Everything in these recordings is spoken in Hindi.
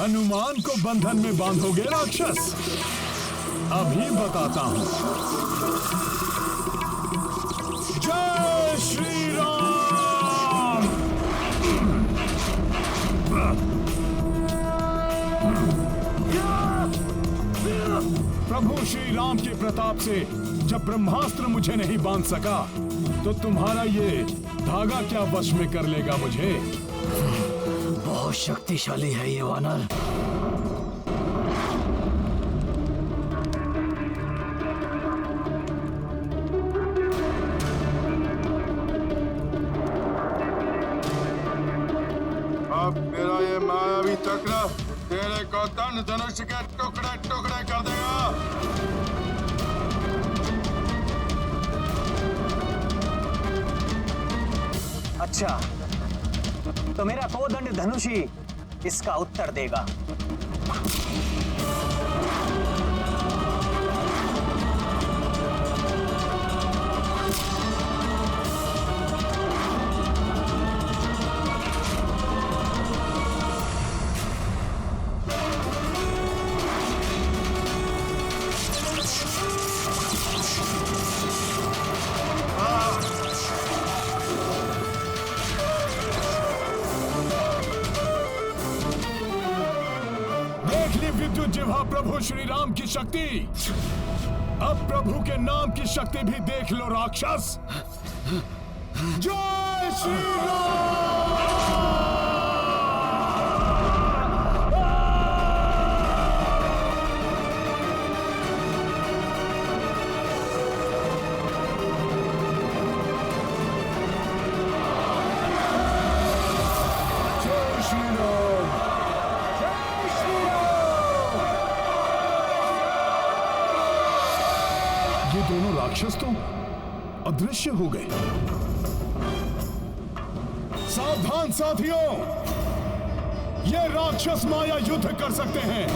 हनुमान को बंधन में बांधोगे राक्षस? अभी बताता हूं। जय श्री राम। प्रभु श्री राम के प्रताप से जब ब्रह्मास्त्र मुझे नहीं बांध सका, तो तुम्हारा ये धागा क्या वश में कर लेगा मुझे? बहुत शक्तिशाली है ये वानर। अब मेरा ये मायावी चक्र तेरे को तन धनुष के टुकड़े टुकड़े कर देगा। अच्छा, तो मेरा कोदंड धनुष ही इसका उत्तर देगा। विद्युत जिह्वा प्रभु श्री राम की शक्ति। अब प्रभु के नाम की शक्ति भी देख लो राक्षस। जय श्री राम। दोनों राक्षस तो अदृश्य हो गए। सावधान साथियों, ये राक्षस माया युद्ध कर सकते हैं।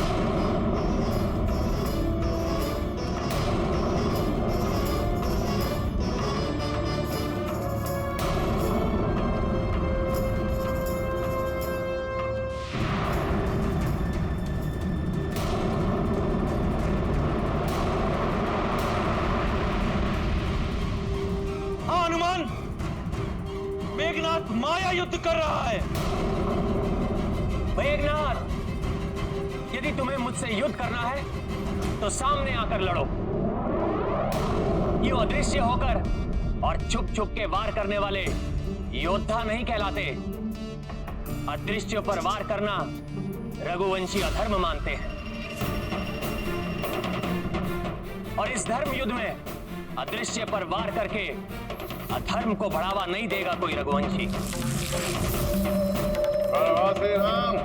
मेघनाथ माया युद्ध कर रहा है। मेघनाथ, यदि तुम्हें मुझसे युद्ध करना है तो सामने आकर लड़ो। ये अदृश्य होकर और छुप छुप के वार करने वाले योद्धा नहीं कहलाते। अदृश्य पर वार करना रघुवंशी अधर्म मानते हैं, और इस धर्म युद्ध में अदृश्य पर वार करके अधर्म को बढ़ावा नहीं देगा कोई रघुवंशी। श्री राम,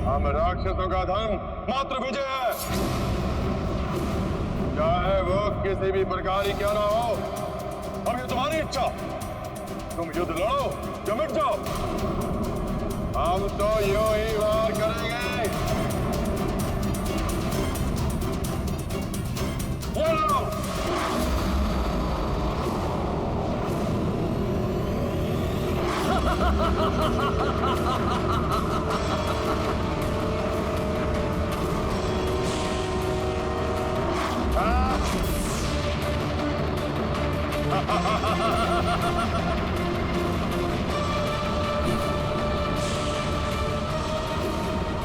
हम राक्षसों का धर्म मात्र विजय है, चाहे वो किसी भी प्रकार ही क्यों ना हो। अब ये तुम्हारी इच्छा, तुम युद्ध लड़ो या मिट जाओ। हम तो यूं ही वार करेंगे। बोलो।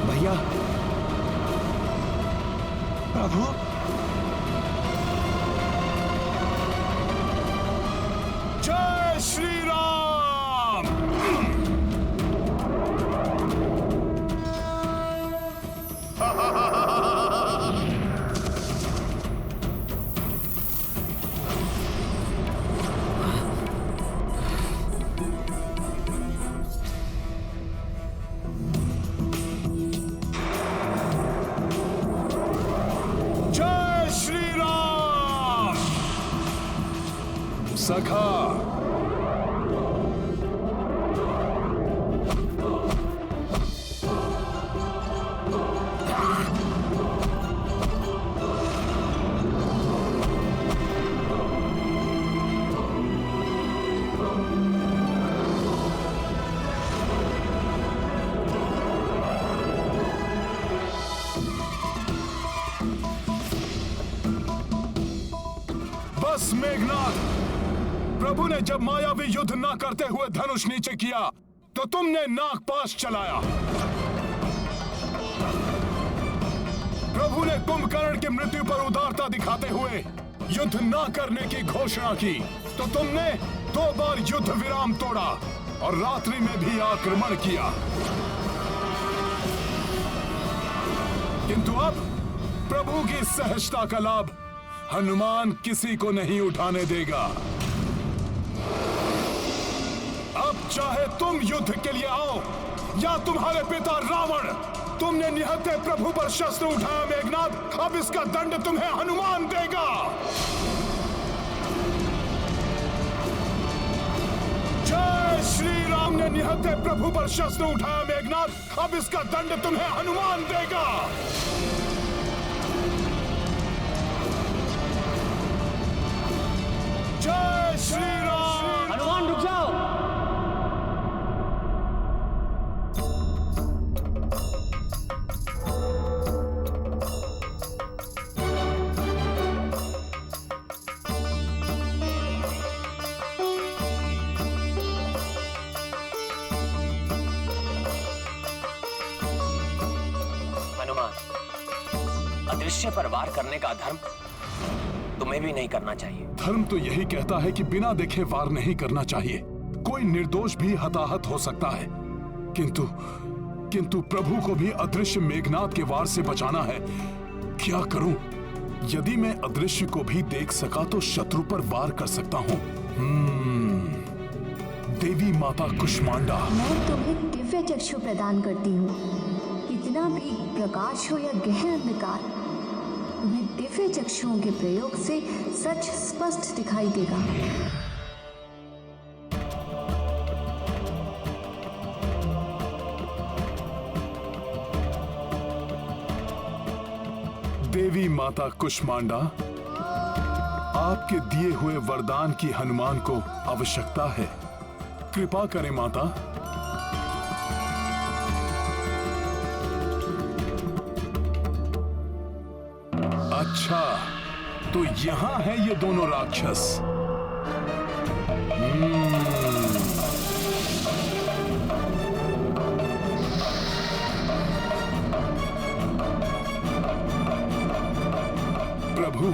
भैया, प्रभु, जय श्री राम। जय श्री राम। सखा, बस मेघनाद, प्रभु ने जब मायावी युद्ध न करते हुए धनुष नीचे किया तो तुमने नागपाश चलाया। प्रभु ने कुंभकर्ण की मृत्यु पर उदारता दिखाते हुए युद्ध न करने की घोषणा की तो तुमने 2 बार युद्ध विराम तोड़ा और रात्रि में भी आक्रमण किया। किंतु अब प्रभु की सहजता का लाभ हनुमान किसी को नहीं उठाने देगा। अब चाहे तुम युद्ध के लिए आओ या तुम्हारे पिता रावण, तुमने निहत्थे प्रभु पर शस्त्र उठाया मेघनाद, अब इसका दंड तुम्हें हनुमान देगा। जय श्री राम ने निहत्थे प्रभु पर शस्त्र उठाया मेघनाद, अब इसका दंड तुम्हें हनुमान देगा। जय श्री राम। हनुमान रुक जाओ। हनुमान, अदृश्य पर वार करने का धर्म तुम्हें भी नहीं करना चाहिए। धर्म तो यही कहता है कि बिना देखे वार नहीं करना चाहिए। कोई निर्दोष भी हताहत हो सकता है, किंतु प्रभु को भी अदृश्य मेघनाद के वार से बचाना है। क्या करूं? यदि मैं अदृश्य को भी देख सका तो शत्रु पर वार कर सकता हूं। देवी माता कुष्मांडा, मैं तुम्हें दिव्य चक्षु प्रदान करती हूँ। कितना भी प्रकाश हो या गहन अंधकार, तुम्हें दिव्य चक्षुओं के प्रयोग से सच स्पष्ट दिखाई देगा। देवी माता कुष्मांडा, आपके दिए हुए वरदान की हनुमान को आवश्यकता है। कृपा करें माता। अच्छा, तो यहां है ये दोनों राक्षस। प्रभु,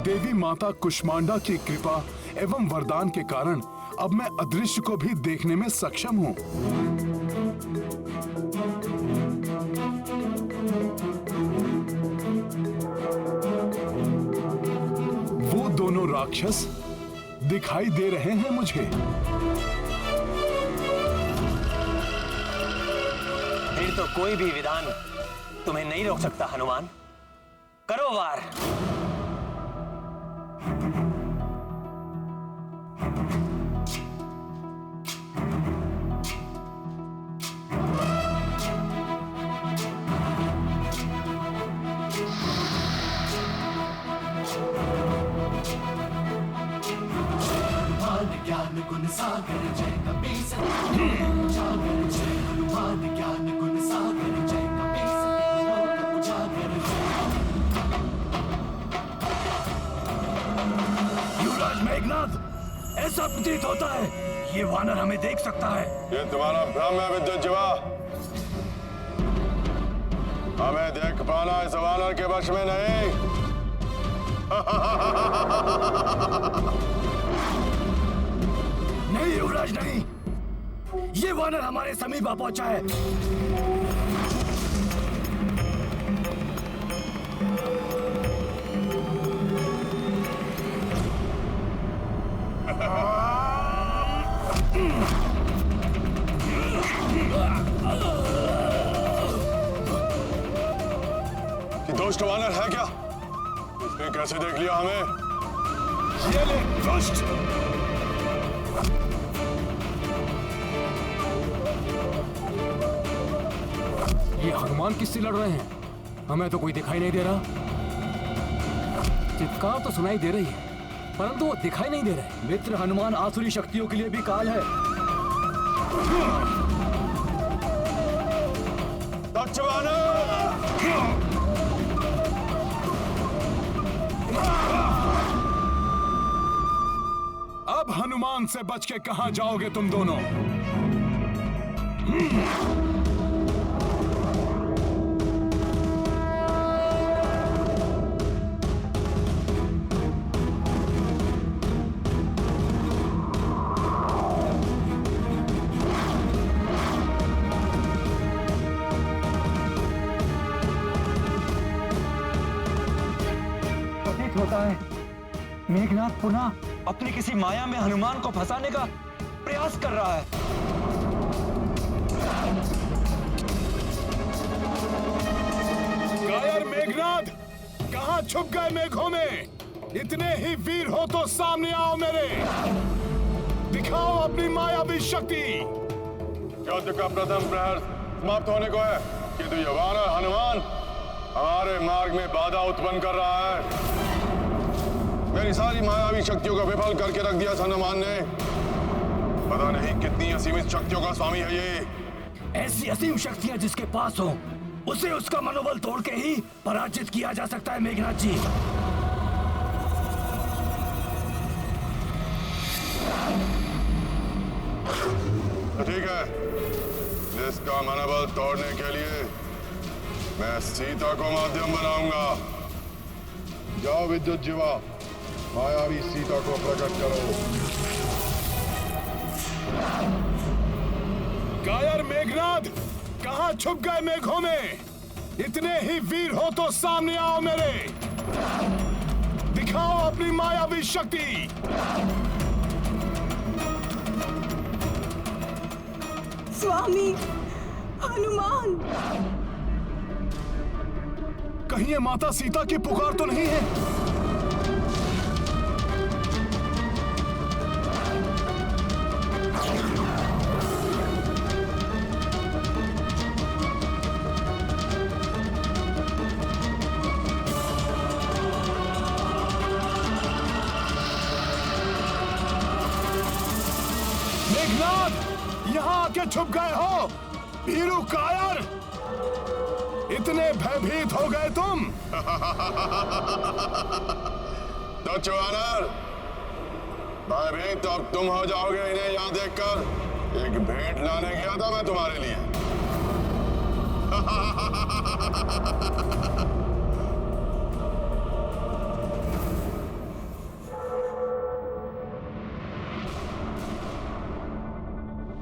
देवी माता कुष्मांडा की कृपा एवं वरदान के कारण अब मैं अदृश्य को भी देखने में सक्षम हूं। वो दोनों राक्षस दिखाई दे रहे हैं मुझे। फिर तो कोई भी विधान तुम्हें नहीं रोक सकता हनुमान। करो वार। ज्ञान गुण सागर जय कपीस उजागर जय हनुमान ज्ञान गुण सागर जय कपीस उजागर युवराज मेघनाद, ऐसा प्रतीत होता है ये वानर हमें देख सकता है। ये तुम्हारा भ्रम है विद्युत जीवा। हमें देख पाना इस वानर के वश में नहीं। नहीं युवराज नहीं, ये वानर हमारे समीप आ पहुंचा है। कि दुष्ट वानर है क्या? इसने कैसे देख लिया हमें? ये ले दुष्ट। ये हनुमान किससे लड़ रहे हैं? हमें तो कोई दिखाई नहीं दे रहा। चित्कार तो सुनाई दे रही है परंतु वो दिखाई नहीं दे रहे। मित्र हनुमान आसुरी शक्तियों के लिए भी काल है। दक्ष वानर! हनुमान से बच के कहां जाओगे तुम दोनों? प्रतीत होता है मेघनाथ पुनः अपनी किसी माया में हनुमान को फंसाने का प्रयास कर रहा है। कायर मेघनाथ, कहां छुप गए मेघों में? इतने ही वीर हो तो सामने आओ मेरे, दिखाओ अपनी मायावी शक्ति। युद्ध का प्रथम प्रहर समाप्त होने को है, किंतु ये वानर हनुमान हमारे मार्ग में बाधा उत्पन्न कर रहा है। मेरी सारी मायावी शक्तियों का विफल करके रख दिया हनुमान ने। पता नहीं कितनी असीमित शक्तियों का स्वामी है ये। ऐसी असीम शक्तियां जिसके पास हो, उसे उसका मनोबल तोड़ के ही पराजित किया जा सकता है मेघनाथ जी। तो ठीक है, जिसका मनोबल तोड़ने के लिए मैं सीता को माध्यम बनाऊंगा। जाओ विद्युत जीवा, मायावी सीता को प्रकट करो। कायर मेघनाथ, कहां छुप गए मेघों में? इतने ही वीर हो तो सामने आओ मेरे, दिखाओ अपनी मायावी शक्ति। स्वामी हनुमान, कहीं ये माता सीता की पुकार तो नहीं है? मेघनाथ, यहां आके छुप गए हो? भीरू कायर, इतने भयभीत हो गए तुम? तो चुवानर, भयभीत तो अब तुम हो जाओगे इन्हें यहां देखकर। एक भेंट लाने गया था मैं तुम्हारे लिए।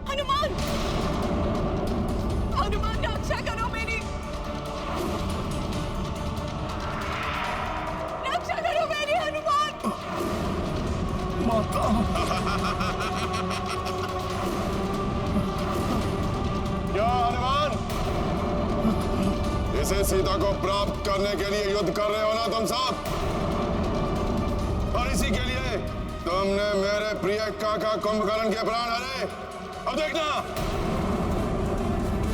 हनुमान, हनुमान रक्षा करो मेरी, रक्षा करो मेरी हनुमान। माता, क्या हनुमान, इसे सीता को प्राप्त करने के लिए युद्ध कर रहे हो ना तुम सब? और इसी के लिए तुमने मेरे प्रिय काका कुंभकर्ण के प्राण हरे। अब देखना,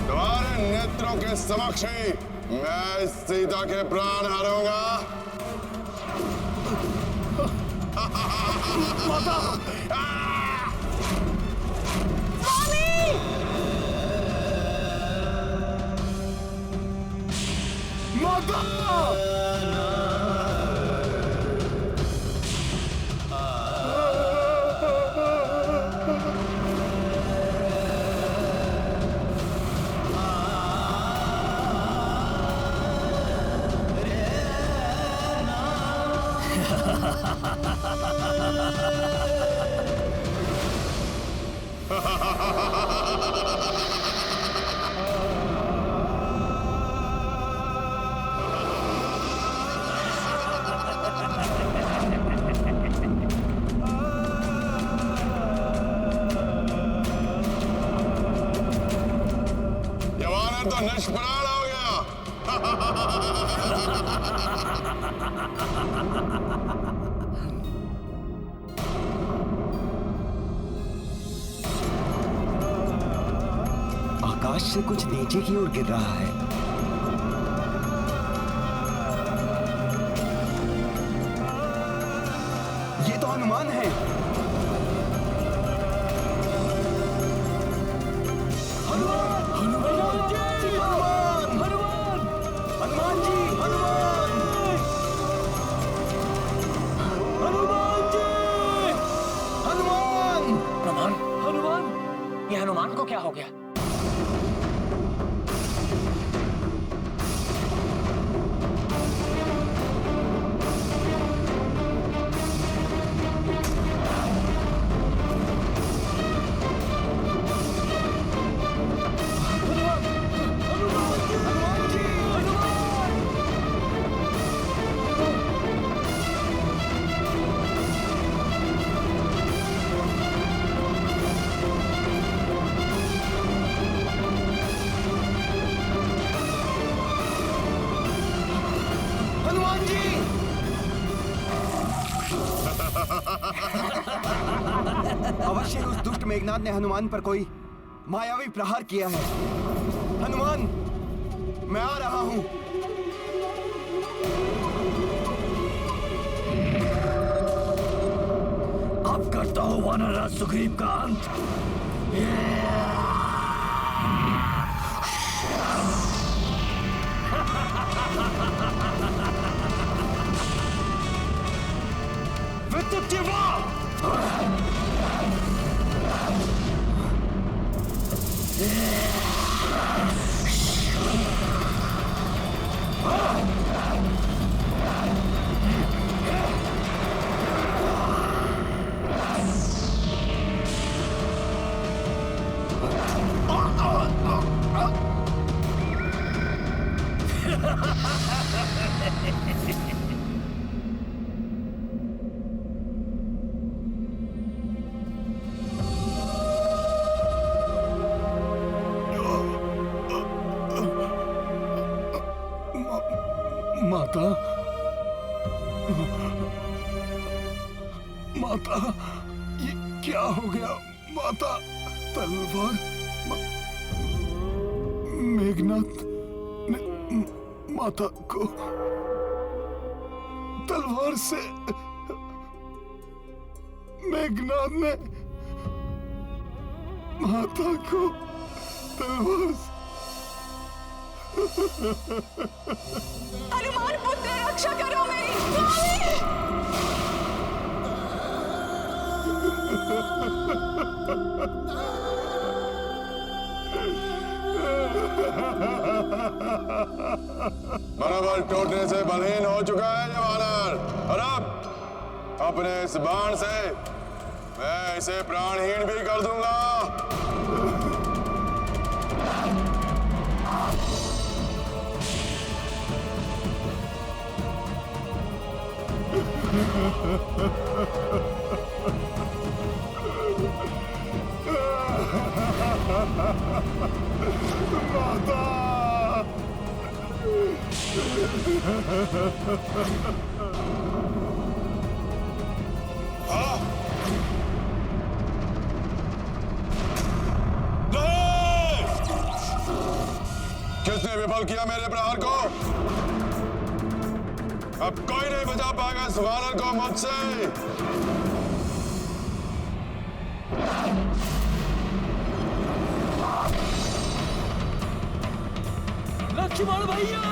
तुम्हारे नेत्रों के समक्ष ही मैं सीता के प्राण हरूंगा। माता, तो निष्प्राण हो गया। आकाश से कुछ नीचे की ओर गिर रहा है। ये तो हनुमान है। क्या हो गया? अवश्य उस दुष्ट मेघनाद ने हनुमान पर कोई मायावी प्रहार किया है। हनुमान, मैं आ रहा हूं। अब करता हूं वानरराज सुग्रीव का अंत। माता, माता, ये क्या हो गया माता? तलवार मेघनाद ने माता को तलवार से, मेघनाद ने माता को तलवार से। हनुमान पुत्र, रक्षा करो मेरी। स्वामी! मनोबल टूटने से बलहीन हो चुका है ये वानर, और अब अपने इस बाण से मैं इसे प्राणहीन भी कर दूंगा। माता, किसने विफल किया मेरे प्रहार को? अब कोई नहीं बचा पाएगा इस वानर को मुझसे। लक्ष्मण भैया!